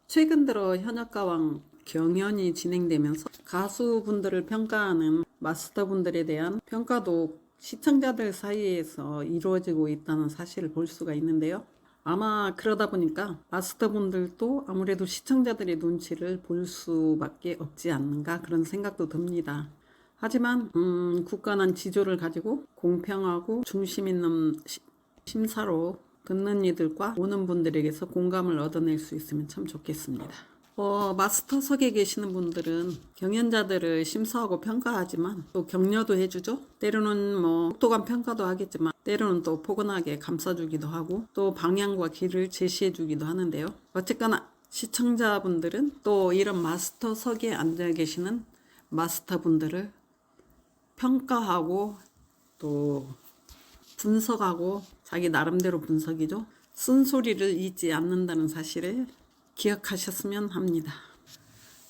최근 들어 현역가왕 경연이 진행되면서 가수분들을 평가하는 마스터분들에 대한 평가도 시청자들 사이에서 이루어지고 있다는 사실을 볼 수가 있는데요. 아마 그러다 보니까 마스터분들도 아무래도 시청자들의 눈치를 볼 수밖에 없지 않는가 그런 생각도 듭니다. 하지만 굳건한 지조를 가지고 공평하고 중심 있는 심사로 듣는 이들과 오는 분들에게서 공감을 얻어낼 수 있으면 참 좋겠습니다. 마스터석에 계시는 분들은 경연자들을 심사하고 평가하지만 또 격려도 해주죠. 때로는 속도감 평가도 하겠지만 때로는 또 포근하게 감싸주기도 하고 또 방향과 길을 제시해주기도 하는데요. 어쨌거나 시청자분들은 또 이런 마스터석에 앉아 계시는 마스터분들을 평가하고 또 분석하고 자기 나름대로 분석이죠. 쓴소리를 잊지 않는다는 사실을 기억하셨으면 합니다.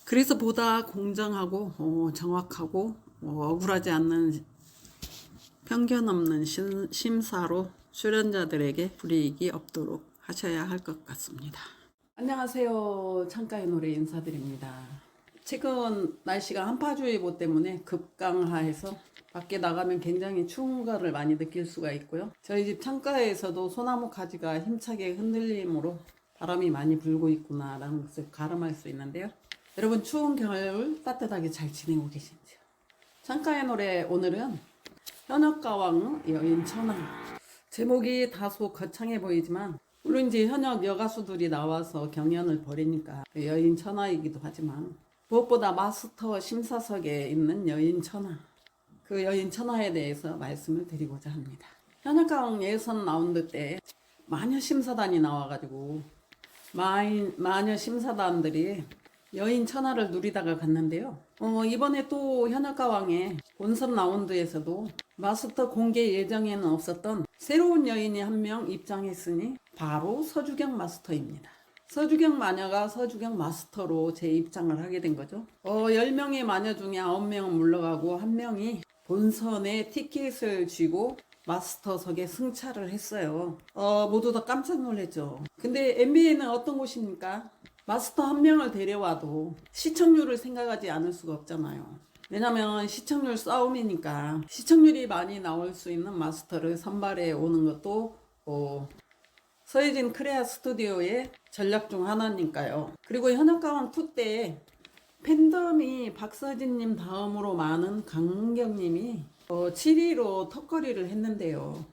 그래서 보다 공정하고 정확하고 억울하지 않는 편견 없는 심사로 출연자들에게 불이익이 없도록 하셔야 할 것 같습니다. 안녕하세요. 창가의 노래 인사드립니다. 최근 날씨가 한파주의보 때문에 급강하해서 밖에 나가면 굉장히 추운 거를 많이 느낄 수가 있고요. 저희 집 창가에서도 소나무 가지가 힘차게 흔들림으로 바람이 많이 불고 있구나라는 것을 가늠할 수 있는데요. 여러분 추운 겨울 따뜻하게 잘 지내고 계신지요? 창가의 노래 오늘은 현역가왕 여인 천하. 제목이 다소 거창해 보이지만 물론 이제 현역 여가수들이 나와서 경연을 벌이니까 여인 천하이기도 하지만 무엇보다 마스터 심사석에 있는 여인 천하, 그 여인 천하에 대해서 말씀을 드리고자 합니다. 현역가왕 예선 라운드 때 마녀 심사단이 나와가지고 마녀 심사단들이 여인 천하를 누리다가 갔는데요. 이번에 또 현역가왕의 본선 라운드에서도 마스터 공개 예정에는 없었던 새로운 여인이 한 명 입장했으니 바로 서주경 마스터입니다. 서주경 마녀가 서주경 마스터로 재입장을 하게 된 거죠. 10명의 마녀 중에 9명은 물러가고 1명이 본선에 티켓을 쥐고 마스터석에 승차를 했어요. 모두 다 깜짝 놀랐죠. 근데 NBA는 어떤 곳입니까? 마스터 1명을 데려와도 시청률을 생각하지 않을 수가 없잖아요. 왜냐면 시청률 싸움이니까 시청률이 많이 나올 수 있는 마스터를 선발해 오는 것도 서예진 크레아 스튜디오의 전략 중 하나니까요. 그리고 현역가왕 2 때 팬덤이 박서진님 다음으로 많은 강문경님이 7위로 턱걸이를 했는데요.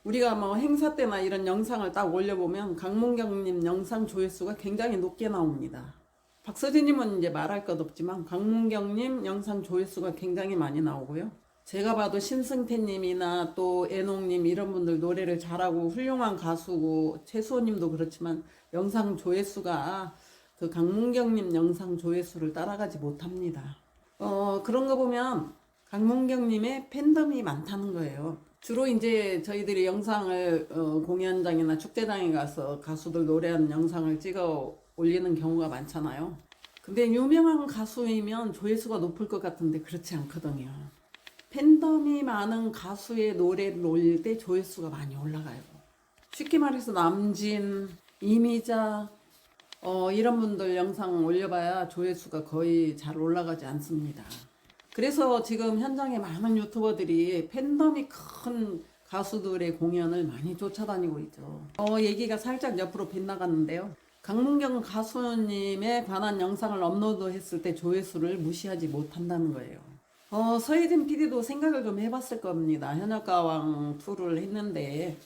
우리가 행사 때나 이런 영상을 딱 올려보면 강문경님 영상 조회수가 굉장히 높게 나옵니다. 박서진님은 이제 말할 것 없지만 강문경님 영상 조회수가 굉장히 많이 나오고요. 제가 봐도 신승태님이나 또 애농님 이런 분들 노래를 잘하고 훌륭한 가수고 최수호님도 그렇지만 영상 조회수가 그 강문경님 영상 조회수를 따라가지 못합니다. 그런 거 보면 강문경님의 팬덤이 많다는 거예요. 주로 이제 저희들이 영상을 공연장이나 축제장에 가서 가수들 노래하는 영상을 찍어 올리는 경우가 많잖아요. 근데 유명한 가수이면 조회수가 높을 것 같은데 그렇지 않거든요. 팬덤이 많은 가수의 노래를 올릴 때 조회수가 많이 올라가요. 쉽게 말해서 남진, 이미자 이런 분들 영상 올려봐야 조회수가 거의 잘 올라가지 않습니다. 그래서 지금 현장에 많은 유튜버들이 팬덤이 큰 가수들의 공연을 많이 쫓아다니고 있죠. 얘기가 살짝 옆으로 빗나갔는데요. 강문경 가수님에 관한 영상을 업로드했을 때 조회수를 무시하지 못한다는 거예요. 서예진 PD도 생각을 좀 해봤을 겁니다. 현역가왕 2를 했는데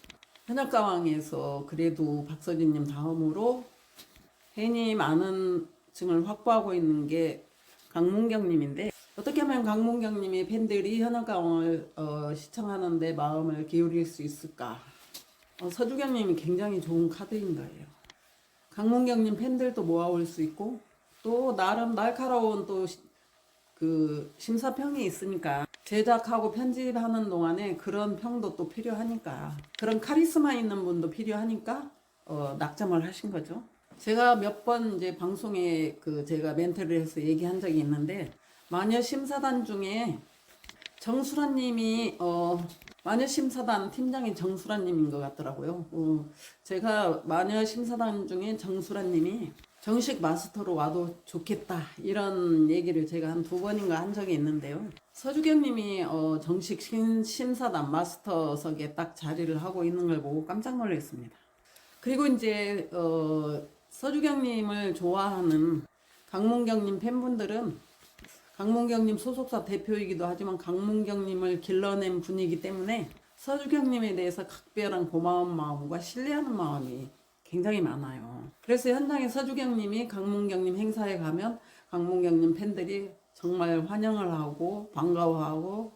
현역가왕에서 그래도 박서진님 다음으로 팬이 많은 층을 확보하고 있는 게 강문경님인데 어떻게 하면 강문경님의 팬들이 현역가왕을 시청하는데 마음을 기울일 수 있을까? 서주경님이 굉장히 좋은 카드인 거예요. 강문경님 팬들도 모아올 수 있고 또 나름 날카로운 또 그 심사평이 있으니까 제작하고 편집하는 동안에 그런 평도 또 필요하니까 그런 카리스마 있는 분도 필요하니까 낙점을 하신 거죠. 제가 몇 번 이제 방송에 제가 멘트를 해서 얘기한 적이 있는데 마녀 심사단 중에 정수라님이 마녀심사단 팀장이 정수라님인 것 같더라고요. 제가 마녀심사단 중에 정수라님이 정식 마스터로 와도 좋겠다 이런 얘기를 제가 한 2번인가 한 적이 있는데요. 서주경님이 정식 심사단 마스터석에 딱 자리를 하고 있는 걸 보고 깜짝 놀랐습니다. 그리고 이제 서주경님을 좋아하는 강문경님 팬분들은 강문경님 소속사 대표이기도 하지만 강문경님을 길러낸 분이기 때문에 서주경님에 대해서 각별한 고마운 마음과 신뢰하는 마음이 굉장히 많아요. 그래서 현장에 서주경님이 강문경님 행사에 가면 강문경님 팬들이 정말 환영을 하고 반가워하고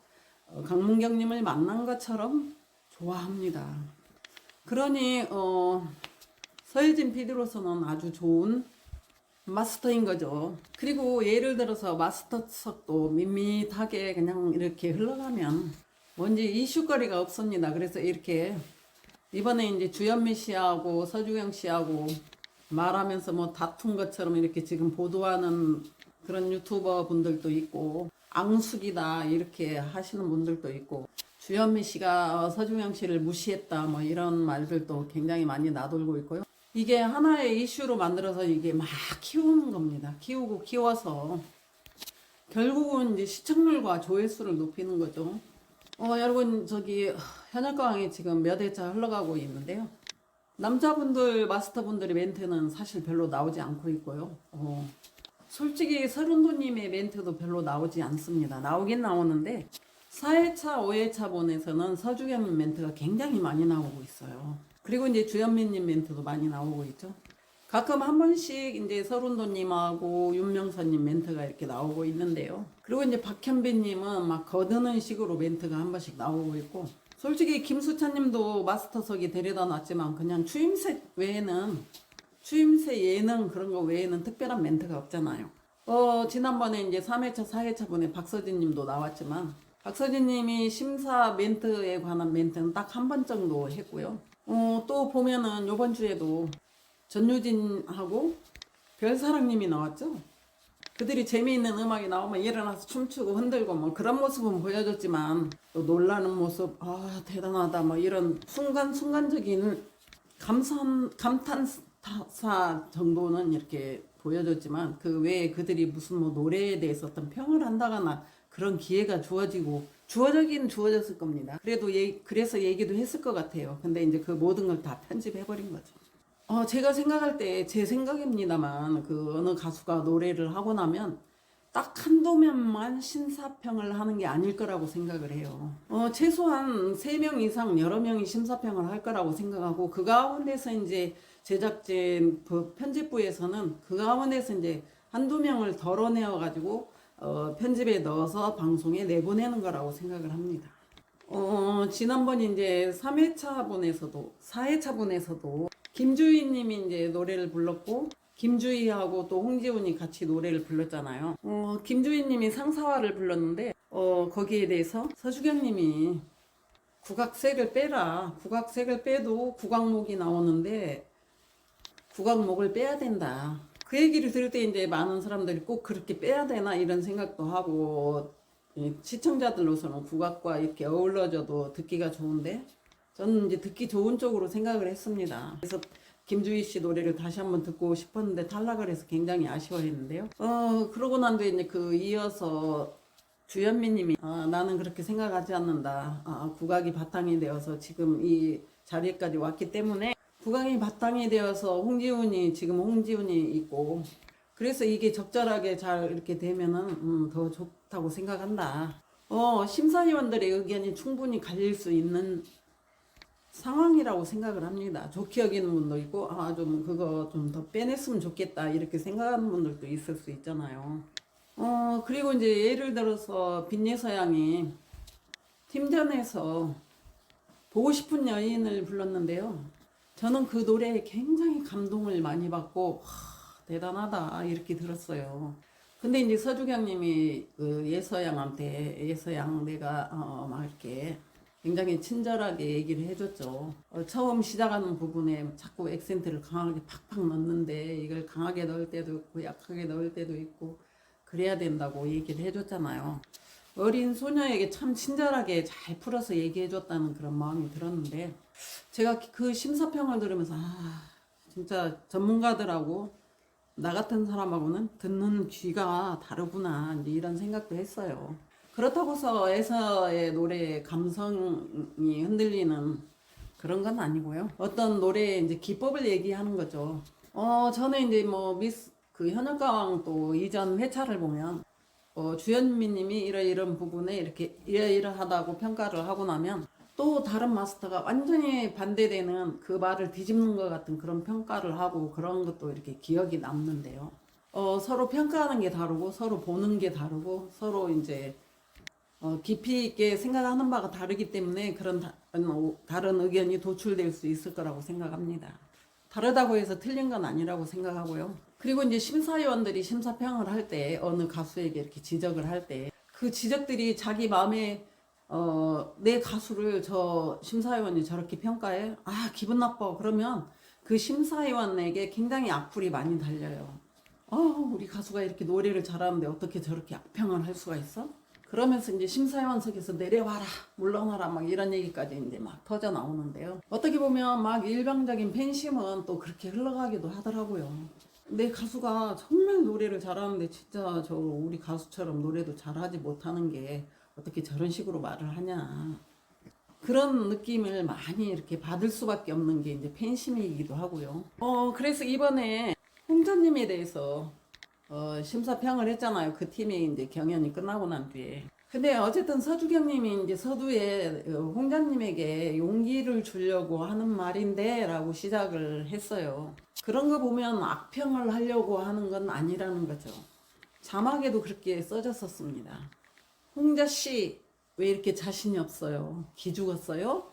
강문경님을 만난 것처럼 좋아합니다. 그러니 서혜진 PD로서는 아주 좋은 마스터인 거죠. 그리고 예를 들어서 마스터석도 밋밋하게 그냥 이렇게 흘러가면 뭔지 이슈거리가 없습니다. 그래서 이렇게 이번에 이제 주현미 씨하고 서주경 씨하고 말하면서 뭐 다툰 것처럼 이렇게 지금 보도하는 그런 유튜버 분들도 있고 앙숙이다 이렇게 하시는 분들도 있고 주현미 씨가 서주경 씨를 무시했다 뭐 이런 말들도 굉장히 많이 나돌고 있고요. 이게 하나의 이슈로 만들어서 이게 막 키우는 겁니다. 키우고 키워서 결국은 이제 시청률과 조회수를 높이는 거죠. 여러분 저기 현역가왕이 지금 몇 회차 흘러가고 있는데요. 남자분들 마스터분들의 멘트는 사실 별로 나오지 않고 있고요. 솔직히 서른도님의 멘트도 별로 나오지 않습니다. 나오긴 나오는데 4회차, 5회차 본에서는 서주경님 멘트가 굉장히 많이 나오고 있어요. 그리고 이제 주현미님 멘트도 많이 나오고 있죠. 가끔 한 번씩 이제 서른도님하고 윤명선님 멘트가 이렇게 나오고 있는데요. 그리고 이제 박현빈님은 막 거드는 식으로 멘트가 한 번씩 나오고 있고, 솔직히 김수찬님도 마스터석이 데려다 놨지만 그냥 추임새 외에는 추임새 예능 그런 거 외에는 특별한 멘트가 없잖아요. 지난번에 이제 3회차, 4회차 분에 박서진님도 나왔지만 박서진님이 심사 멘트에 관한 멘트는 딱 한 번 정도 했고요. 또 보면은 요번 주에도 전유진하고 별사랑님이 나왔죠. 그들이 재미있는 음악이 나오면 일어나서 춤추고 흔들고 뭐 그런 모습은 보여줬지만 또 놀라는 모습, 아 대단하다 뭐 이런 순간적인 감탄사 정도는 이렇게 보여줬지만 그 외에 그들이 무슨 뭐 노래에 대해서 어떤 평을 한다거나 그런 기회가 주어지긴 주어졌을 겁니다. 그래서 얘기도 했을 것 같아요. 근데 이제 그 모든 걸 다 편집해버린 거죠. 제가 생각할 때 제 생각입니다만 그 어느 가수가 노래를 하고 나면 딱 한두 명만 심사평을 하는 게 아닐 거라고 생각을 해요. 최소한 3명 이상 여러 명이 심사평을 할 거라고 생각하고 그 가운데서 이제 제작진 편집부에서는 그 가운데서 이제 한두 명을 덜어내어 가지고 편집에 넣어서 방송에 내보내는 거라고 생각을 합니다. 지난번 이제 3회차 분에서도 4회차 분에서도 김주희 님이 이제 노래를 불렀고 김주희하고 또 홍지훈이 같이 노래를 불렀잖아요. 김주희 님이 상사화를 불렀는데 거기에 대해서 서주경 님이 국악색을 빼라. 국악색을 빼도 국악목이 나오는데 국악목을 빼야 된다. 그 얘기를 들을 때 이제 많은 사람들이 꼭 그렇게 빼야 되나 이런 생각도 하고 시청자들로서는 국악과 이렇게 어우러져도 듣기가 좋은데 저는 이제 듣기 좋은 쪽으로 생각을 했습니다. 그래서 김주희 씨 노래를 다시 한번 듣고 싶었는데 탈락을 해서 굉장히 아쉬워했는데요. 그러고 난 뒤에 이제 이어서 주현미 님이 나는 그렇게 생각하지 않는다. 국악이 바탕이 되어서 지금 이 자리까지 왔기 때문에 국악이 바탕이 되어서 지금 홍지훈이 있고 그래서 이게 적절하게 잘 이렇게 되면은 더 좋다고 생각한다. 심사위원들의 의견이 충분히 갈릴 수 있는 상황이라고 생각을 합니다. 좋게 여기는 분도 있고 좀 그거 좀 더 빼냈으면 좋겠다 이렇게 생각하는 분들도 있을 수 있잖아요. 그리고 이제 예를 들어서 빈예서양이 팀전에서 보고 싶은 여인을 불렀는데요. 저는 그 노래에 굉장히 감동을 많이 받고 대단하다 이렇게 들었어요. 근데 이제 서주경님이 그 예서양 내가 막 이렇게 굉장히 친절하게 얘기를 해줬죠. 처음 시작하는 부분에 자꾸 액센트를 강하게 팍팍 넣는데 이걸 강하게 넣을 때도 있고 약하게 넣을 때도 있고 그래야 된다고 얘기를 해줬잖아요. 어린 소녀에게 참 친절하게 잘 풀어서 얘기해줬다는 그런 마음이 들었는데, 제가 그 심사평을 들으면서 진짜 전문가들하고 나 같은 사람하고는 듣는 귀가 다르구나, 이제 이런 생각도 했어요. 그렇다고서 에서의 노래의 감성이 흔들리는 그런 건 아니고요. 어떤 노래의 이제 기법을 얘기하는 거죠. 저는 이제 뭐 그 현역가왕 또 이전 회차를 보면 주현미님이 이런 부분에 이렇게 이러이러하다고 평가를 하고 나면 또 다른 마스터가 완전히 반대되는 그 말을 뒤집는 것 같은 그런 평가를 하고 그런 것도 이렇게 기억이 남는데요. 서로 평가하는 게 다르고 서로 보는 게 다르고 서로 이제 깊이 있게 생각하는 바가 다르기 때문에 그런 다른 의견이 도출될 수 있을 거라고 생각합니다. 다르다고 해서 틀린 건 아니라고 생각하고요. 그리고 이제 심사위원들이 심사평을 할 때 어느 가수에게 이렇게 지적을 할 때 그 지적들이 자기 마음에 내 가수를 저 심사위원이 저렇게 평가해? 기분 나빠. 그러면 그 심사위원에게 굉장히 악플이 많이 달려요. 우리 가수가 이렇게 노래를 잘하는데 어떻게 저렇게 악평을 할 수가 있어? 그러면서 이제 심사위원석에서 내려와라, 물러나라, 막 이런 얘기까지 이제 막 터져 나오는데요. 어떻게 보면 막 일방적인 팬심은 또 그렇게 흘러가기도 하더라고요. 내 가수가 정말 노래를 잘하는데 진짜 저 우리 가수처럼 노래도 잘하지 못하는 게 어떻게 저런 식으로 말을 하냐. 그런 느낌을 많이 이렇게 받을 수밖에 없는 게 이제 팬심이기도 하고요. 그래서 이번에 홍자님에 대해서 심사평을 했잖아요. 그 팀이 이제 경연이 끝나고 난 뒤에. 근데 어쨌든 서주경님이 이제 서두에 홍자님에게 용기를 주려고 하는 말인데 라고 시작을 했어요. 그런 거 보면 악평을 하려고 하는 건 아니라는 거죠. 자막에도 그렇게 써졌었습니다. 홍자씨, 왜 이렇게 자신이 없어요? 기죽었어요?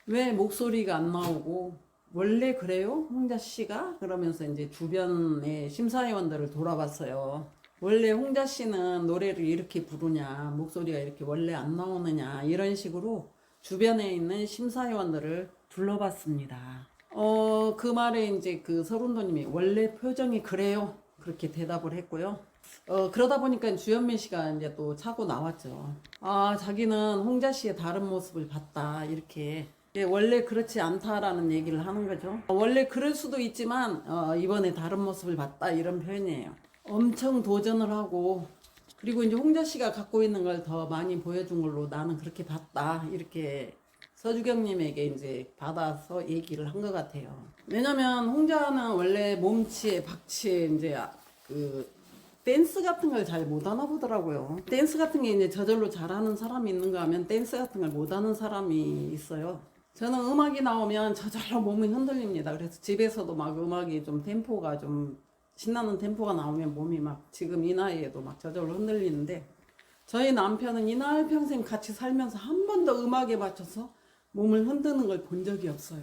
왜 목소리가 안 나오고? 원래 그래요? 홍자씨가? 그러면서 이제 주변의 심사위원들을 돌아봤어요. 원래 홍자씨는 노래를 이렇게 부르냐? 목소리가 이렇게 원래 안 나오느냐? 이런 식으로 주변에 있는 심사위원들을 둘러봤습니다. 그 말에 이제 그 서른도님이 원래 표정이 그래요? 그렇게 대답을 했고요. 그러다 보니까 주현민 씨가 이제 또 차고 나왔죠. 자기는 홍자 씨의 다른 모습을 봤다. 이렇게. 원래 그렇지 않다라는 얘기를 하는 거죠. 원래 그럴 수도 있지만, 이번에 다른 모습을 봤다. 이런 표현이에요. 엄청 도전을 하고, 그리고 이제 홍자 씨가 갖고 있는 걸 더 많이 보여준 걸로 나는 그렇게 봤다. 이렇게 서주경님에게 이제 받아서 얘기를 한 것 같아요. 왜냐면 홍자는 원래 몸치에 박치에 이제 그 댄스 같은 걸 잘 못하나 보더라고요. 댄스 같은 게 이제 저절로 잘하는 사람이 있는가 하면 댄스 같은 걸 못하는 사람이 있어요. 저는 음악이 나오면 저절로 몸이 흔들립니다. 그래서 집에서도 막 음악이 좀 템포가 좀 신나는 템포가 나오면 몸이 막 지금 이 나이에도 막 저절로 흔들리는데 저희 남편은 이날 평생 같이 살면서 한 번도 음악에 맞춰서 몸을 흔드는 걸 본 적이 없어요.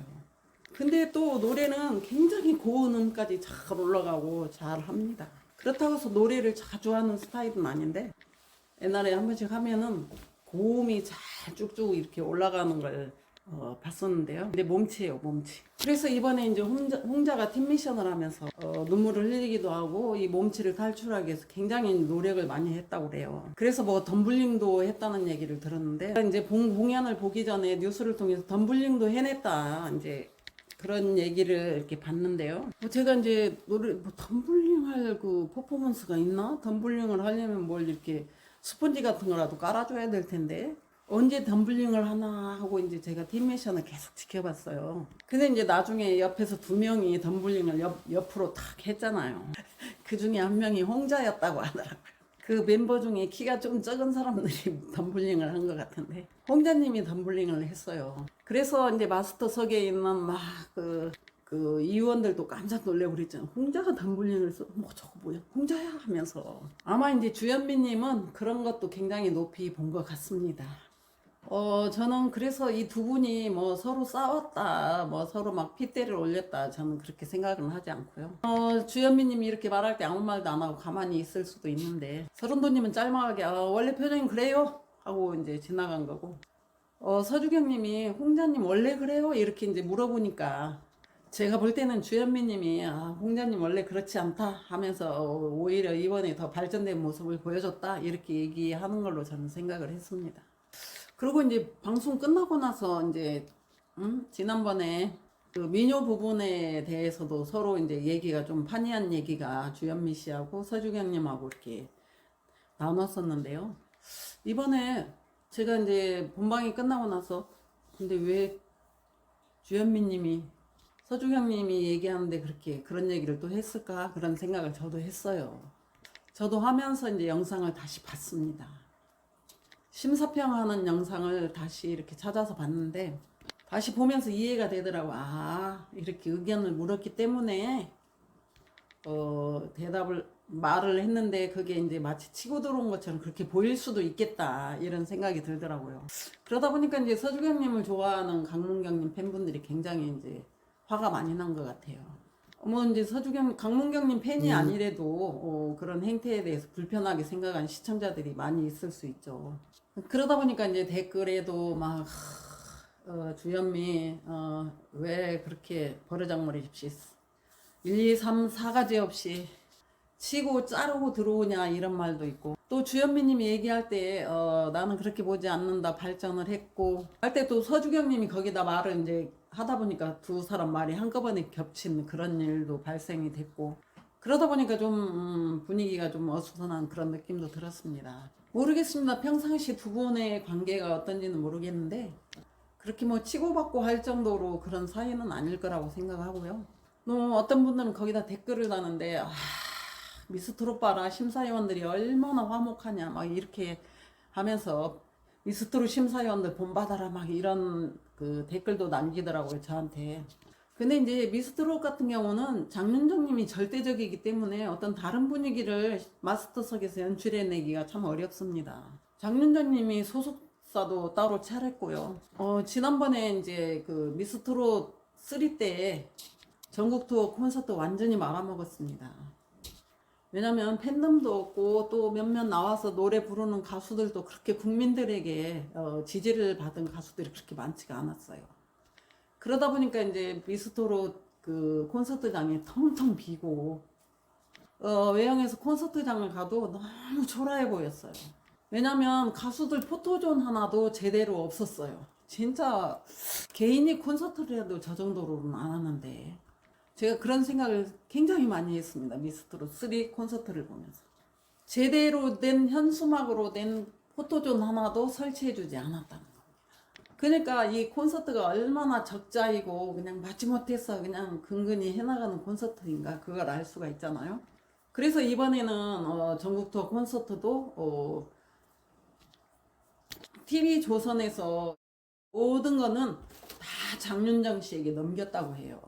근데 또 노래는 굉장히 고운 음까지 잘 올라가고 잘 합니다. 그렇다고 해서 노래를 자주 하는 스타일은 아닌데 옛날에 한 번씩 하면은 고음이 잘 쭉쭉 이렇게 올라가는 걸 봤었는데요. 근데 몸치예요, 몸치. 그래서 이번에 이제 홍자가 팀 미션을 하면서 눈물을 흘리기도 하고 이 몸치를 탈출하기 위해서 굉장히 노력을 많이 했다고 그래요. 그래서 뭐 덤블링도 했다는 얘기를 들었는데 이제 공연을 보기 전에 뉴스를 통해서 덤블링도 해냈다 이제 그런 얘기를 이렇게 봤는데요. 제가 이제 노래 덤블링 할 그 퍼포먼스가 있나? 덤블링을 하려면 뭘 이렇게 스펀지 같은 거라도 깔아줘야 될 텐데 언제 덤블링을 하나 하고 이제 제가 팀 미션을 계속 지켜봤어요. 근데 이제 나중에 옆에서 두 명이 덤블링을 옆으로 탁 했잖아요. 그 중에 한 명이 홍자였다고 하더라고요. 그 멤버 중에 키가 좀 적은 사람들이 덤블링을 한 것 같은데 홍자님이 덤블링을 했어요. 그래서 이제 마스터석에 있는 막 그 이원들도 깜짝 놀래고 그랬잖아요. 홍자가 덤블링을 써? 뭐 저거 뭐야? 홍자야? 하면서 아마 이제 주현미님은 그런 것도 굉장히 높이 본 것 같습니다. 저는 그래서 이 두 분이 뭐 서로 싸웠다, 뭐 서로 막 핏대를 올렸다, 저는 그렇게 생각은 하지 않고요. 주현미님이 이렇게 말할 때 아무 말도 안 하고 가만히 있을 수도 있는데, 서른도님은 짤막하게, 원래 표정이 그래요? 하고 이제 지나간 거고, 서주경님이 홍자님 원래 그래요? 이렇게 이제 물어보니까, 제가 볼 때는 주현미님이 홍자님 원래 그렇지 않다 하면서 오히려 이번에 더 발전된 모습을 보여줬다 이렇게 얘기하는 걸로 저는 생각을 했습니다. 그리고 이제 방송 끝나고 나서 이제 지난번에 그 미녀 부분에 대해서도 서로 이제 얘기가 좀 판이한 얘기가 주현미 씨하고 서주경님하고 이렇게 나눴었는데요. 이번에 제가 이제 본방이 끝나고 나서 근데 왜 주현미님이 서주경님이 얘기하는데 그렇게 그런 얘기를 또 했을까 그런 생각을 저도 했어요. 저도 하면서 이제 영상을 다시 봤습니다. 심사평하는 영상을 다시 이렇게 찾아서 봤는데 다시 보면서 이해가 되더라고. 이렇게 의견을 물었기 때문에 대답을 말을 했는데 그게 이제 마치 치고 들어온 것처럼 그렇게 보일 수도 있겠다 이런 생각이 들더라고요. 그러다 보니까 이제 서주경님을 좋아하는 강문경님 팬분들이 굉장히 이제 화가 많이 난 것 같아요. 뭐 이제 강문경님 팬이 아니래도 그런 행태에 대해서 불편하게 생각하는 시청자들이 많이 있을 수 있죠. 그러다 보니까 이제 댓글에도 막 주현미 왜 그렇게 버르장머리 없이 1, 2, 3, 4가지 없이 치고 자르고 들어오냐 이런 말도 있고 또 주현미님이 얘기할 때 나는 그렇게 보지 않는다 발전을 했고 할 때 또 서주경님이 거기다 말을 이제 하다 보니까 두 사람 말이 한꺼번에 겹친 그런 일도 발생이 됐고 그러다 보니까 좀 분위기가 좀 어수선한 그런 느낌도 들었습니다. 모르겠습니다. 평상시 두 분의 관계가 어떤지는 모르겠는데 그렇게 뭐 치고받고 할 정도로 그런 사이는 아닐 거라고 생각하고요. 어떤 분들은 거기다 댓글을 다는데 미스트롯 봐라 심사위원들이 얼마나 화목하냐 막 이렇게 하면서 미스트롯 심사위원들 본받아라 막 이런 그 댓글도 남기더라고요 저한테. 근데 이제 미스트롯 같은 경우는 장윤정님이 절대적이기 때문에 어떤 다른 분위기를 마스터석에서 연출해내기가 참 어렵습니다. 장윤정님이 소속사도 따로 차렸고요. 지난번에 이제 그 미스트롯 3 때 전국 투어 콘서트 완전히 말아먹었습니다. 왜냐면 팬덤도 없고 또 몇몇 나와서 노래 부르는 가수들도 그렇게 국민들에게 지지를 받은 가수들이 그렇게 많지가 않았어요. 그러다 보니까 이제 미스트롯 그 콘서트장이 텅텅 비고 외형에서 콘서트장을 가도 너무 초라해 보였어요. 왜냐면 가수들 포토존 하나도 제대로 없었어요. 진짜 개인이 콘서트를 해도 저 정도로는 안 하는데 제가 그런 생각을 굉장히 많이 했습니다. 미스트롯 3 콘서트를 보면서 제대로 된 현수막으로 된 포토존 하나도 설치해주지 않았다는 겁니다. 그러니까 이 콘서트가 얼마나 적자이고 그냥 마지못해서 그냥 근근히 해나가는 콘서트인가 그걸 알 수가 있잖아요. 그래서 이번에는 전국 투어 콘서트도 TV조선에서 모든 거는 다 장윤정 씨에게 넘겼다고 해요.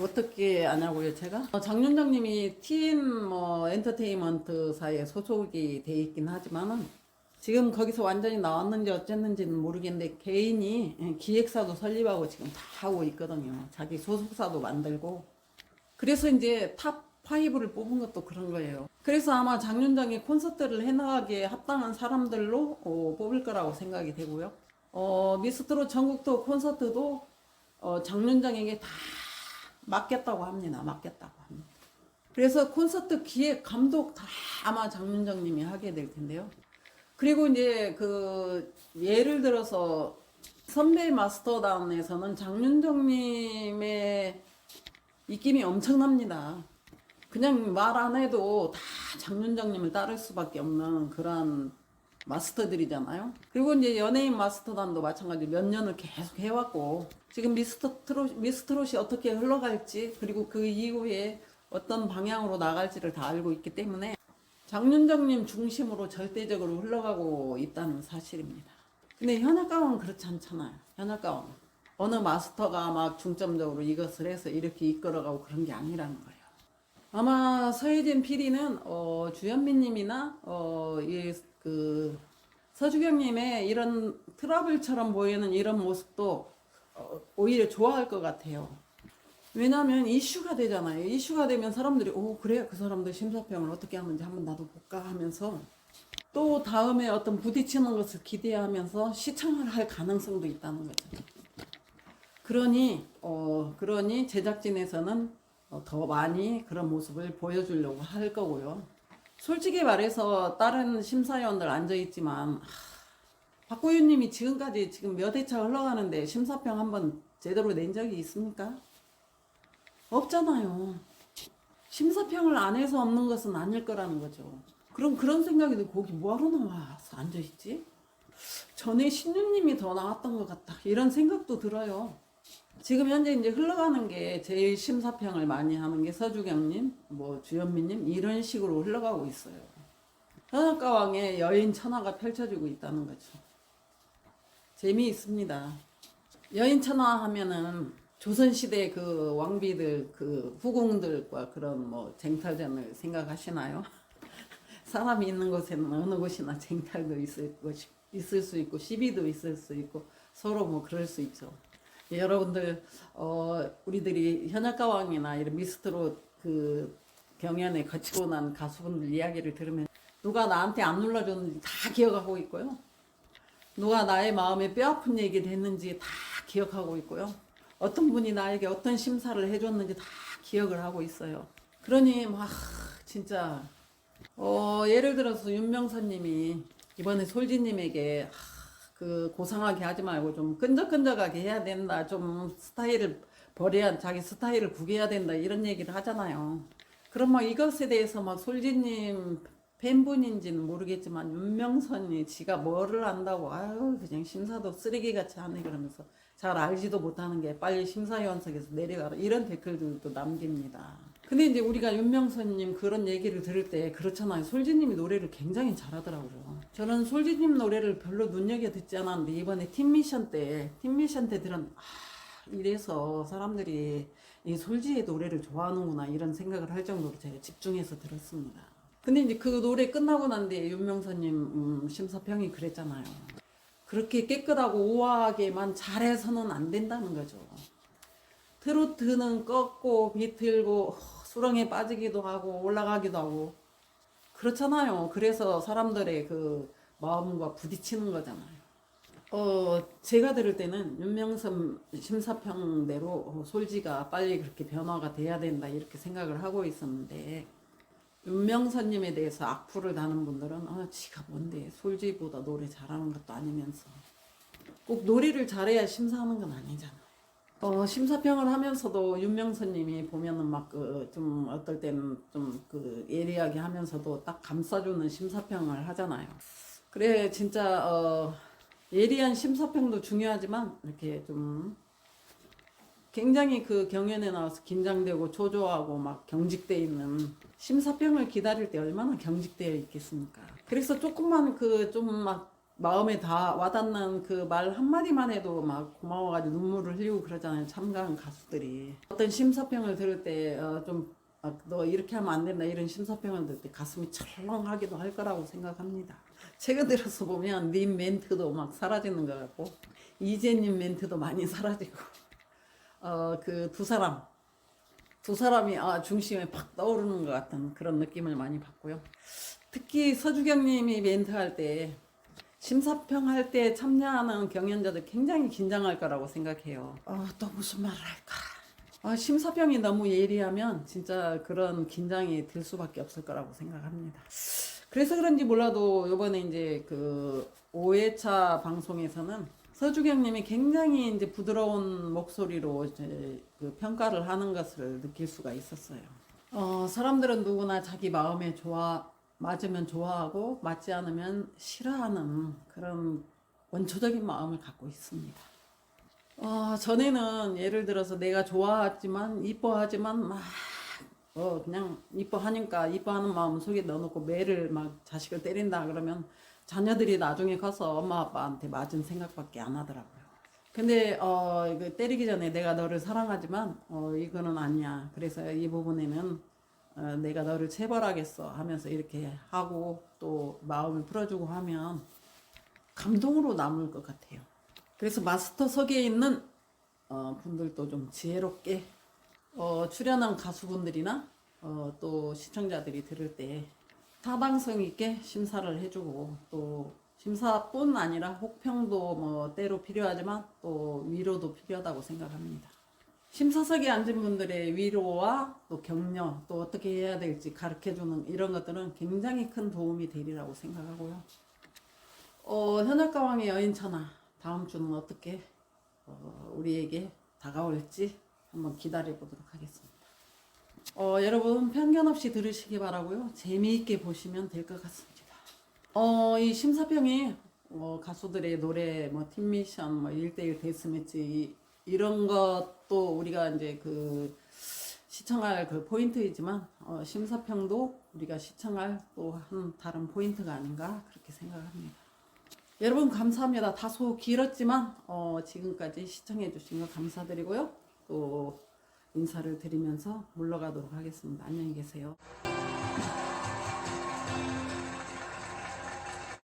어떻게 아냐고요 제가? 장윤정님이 TN 엔터테인먼트사에 소속이 돼 있긴 하지만은 지금 거기서 완전히 나왔는지 어쨌는지는 모르겠는데 개인이 기획사도 설립하고 지금 다 하고 있거든요. 자기 소속사도 만들고. 그래서 이제 탑5를 뽑은 것도 그런 거예요. 그래서 아마 장윤정이 콘서트를 해나가기에 합당한 사람들로 뽑을 거라고 생각이 되고요. 미스트롯 전국 투어 콘서트도 장윤정에게 다 맡겼다고 합니다. 그래서 콘서트 기획 감독 다 아마 장윤정님이 하게 될 텐데요. 그리고 이제 그 예를 들어서 선배 마스터다운에서는 장윤정님의 입김이 엄청납니다. 그냥 말 안 해도 다 장윤정님을 따를 수밖에 없는 그런 마스터들이잖아요. 그리고 이제 연예인 마스터단도 마찬가지로 몇 년을 계속 해왔고 지금 미스트롯이 어떻게 흘러갈지 그리고 그 이후에 어떤 방향으로 나갈지를 다 알고 있기 때문에 장윤정님 중심으로 절대적으로 흘러가고 있다는 사실입니다. 근데 현악가왕은 그렇지 않잖아요. 현악가왕 어느 마스터가 막 중점적으로 이것을 해서 이렇게 이끌어가고 그런 게 아니라는 거예요. 아마 서혜진 PD는 주현미님이나 서주경님의 이런 트러블처럼 보이는 이런 모습도 오히려 좋아할 것 같아요. 왜냐면 이슈가 되잖아요. 이슈가 되면 사람들이 그래 그 사람들 심사평을 어떻게 하는지 한번 나도 볼까 하면서 또 다음에 어떤 부딪히는 것을 기대하면서 시청을 할 가능성도 있다는 거죠. 그러니 제작진에서는 더 많이 그런 모습을 보여주려고 할 거고요. 솔직히 말해서 다른 심사위원들 앉아있지만 박고윤님이 지금까지 지금 몇 회차 흘러가는데 심사평 한번 제대로 낸 적이 있습니까? 없잖아요. 심사평을 안 해서 없는 것은 아닐 거라는 거죠. 그럼 그런 생각이 들고 거기 뭐하러 나와서 앉아있지? 전에 신유님이 더 나왔던 것 같다 이런 생각도 들어요. 지금 현재 이제 흘러가는 게 제일 심사평을 많이 하는 게 서주경님, 뭐 주현미님 이런 식으로 흘러가고 있어요. 현악가왕의 여인 천하가 펼쳐지고 있다는 거죠. 재미있습니다. 여인 천하 하면은 조선시대 그 왕비들 그 후궁들과 그런 뭐 쟁탈전을 생각하시나요? 사람이 있는 곳에는 어느 곳이나 쟁탈도 있을 수 있고 시비도 있을 수 있고 서로 뭐 그럴 수 있죠. 여러분들 우리들이 현악가왕이나 이런 미스트롯 그 경연에 거치고 난 가수분들 이야기를 들으면 누가 나한테 안 눌러줬는지 다 기억하고 있고요. 누가 나의 마음에 뼈아픈 얘기를 했는지 다 기억하고 있고요. 어떤 분이 나에게 어떤 심사를 해줬는지 다 기억을 하고 있어요. 그러니 막 진짜 예를 들어서 윤명선님이 이번에 솔지님에게 그 고상하게 하지 말고 좀 끈적끈적하게 해야 된다. 좀 스타일을 버려야 자기 스타일을 구겨야 된다. 이런 얘기를 하잖아요. 그럼 막 이것에 대해서 막 솔지님 팬분인지는 모르겠지만 윤명선이 지가 뭐를 안다고 아유 그냥 심사도 쓰레기같이 하네 그러면서 잘 알지도 못하는 게 빨리 심사위원석에서 내려가라 이런 댓글들도 남깁니다. 근데 이제 우리가 윤명선님 그런 얘기를 들을 때 그렇잖아요. 솔지님이 노래를 굉장히 잘하더라고요. 저는 솔지님 노래를 별로 눈여겨 듣지 않았는데 이번에 팀미션 때 들은 이래서 사람들이 이 솔지의 노래를 좋아하는구나 이런 생각을 할 정도로 제가 집중해서 들었습니다. 근데 이제 그 노래 끝나고 난 뒤에 윤명선님 심사평이 그랬잖아요. 그렇게 깨끗하고 우아하게만 잘해서는 안 된다는 거죠. 트로트는 꺾고 비틀고 수렁에 빠지기도 하고 올라가기도 하고 그렇잖아요. 그래서 사람들의 그 마음과 부딪히는 거잖아요. 제가 들을 때는 윤명선 심사평대로 솔지가 빨리 그렇게 변화가 돼야 된다 이렇게 생각을 하고 있었는데 윤명선님에 대해서 악플을 다는 분들은 지가 뭔데 솔지보다 노래 잘하는 것도 아니면서 꼭 노래를 잘해야 심사하는 건 아니잖아. 심사평을 하면서도 윤명선님이 보면은 막 좀 어떨 때는 좀 그 예리하게 하면서도 딱 감싸주는 심사평을 하잖아요. 그래 진짜 예리한 심사평도 중요하지만 이렇게 좀 굉장히 그 경연에 나와서 긴장되고 초조하고 막 경직돼 있는 심사평을 기다릴 때 얼마나 경직되어 있겠습니까? 그래서 조금만 그 좀 막 마음에 다 와닿는 그 말 한마디만 해도 막 고마워가지고 눈물을 흘리고 그러잖아요. 참가한 가수들이. 어떤 심사평을 들을 때 좀 너 이렇게 하면 안 된다 이런 심사평을 들을 때 가슴이 철렁하기도 할 거라고 생각합니다. 최근 들어서 보면 님 멘트도 막 사라지는 것 같고 이재님 멘트도 많이 사라지고 그 두 사람이 중심에 팍 떠오르는 것 같은 그런 느낌을 많이 받고요. 특히 서주경님이 멘트할 때 심사평 할 때 참여하는 경연자들 굉장히 긴장할 거라고 생각해요. 또 무슨 말을 할까? 심사평이 너무 예리하면 진짜 그런 긴장이 들 수밖에 없을 거라고 생각합니다. 그래서 그런지 몰라도 이번에 이제 그 5회차 방송에서는 서주경님이 굉장히 이제 부드러운 목소리로 이제 그 평가를 하는 것을 느낄 수가 있었어요. 사람들은 누구나 자기 마음에 맞으면 좋아하고 맞지 않으면 싫어하는 그런 원초적인 마음을 갖고 있습니다. 전에는 예를 들어서 내가 좋아하지만 이뻐하지만 막 그냥 이뻐하니까 이뻐하는 마음 속에 넣어놓고 매를 막 자식을 때린다 그러면 자녀들이 나중에 커서 엄마 아빠한테 맞은 생각밖에 안 하더라고요. 근데 이거 때리기 전에 내가 너를 사랑하지만 이거는 아니야. 그래서 이 부분에는 내가 너를 체벌하겠어 하면서 이렇게 하고 또 마음을 풀어주고 하면 감동으로 남을 것 같아요. 그래서 마스터석에 있는 분들도 좀 지혜롭게 출연한 가수분들이나 또 시청자들이 들을 때 타당성 있게 심사를 해주고 또 심사뿐 아니라 혹평도 뭐 때로 필요하지만 또 위로도 필요하다고 생각합니다. 심사석에 앉은 분들의 위로와 또 격려, 또 어떻게 해야 될지 가르쳐주는 이런 것들은 굉장히 큰 도움이 되리라고 생각하고요. 현악가왕의 여인천하 다음 주는 어떻게 우리에게 다가올지 한번 기다려 보도록 하겠습니다. 여러분 편견 없이 들으시기 바라고요. 재미있게 보시면 될 것 같습니다. 이 심사평이 가수들의 노래, 뭐 팀미션, 뭐 1대1 데스매치 이런 것도 우리가 이제 그 시청할 그 포인트이지만 심사평도 우리가 시청할 또 한 다른 포인트가 아닌가 그렇게 생각합니다. 여러분 감사합니다. 다소 길었지만 지금까지 시청해 주신 거 감사드리고요. 또 인사를 드리면서 물러가도록 하겠습니다. 안녕히 계세요.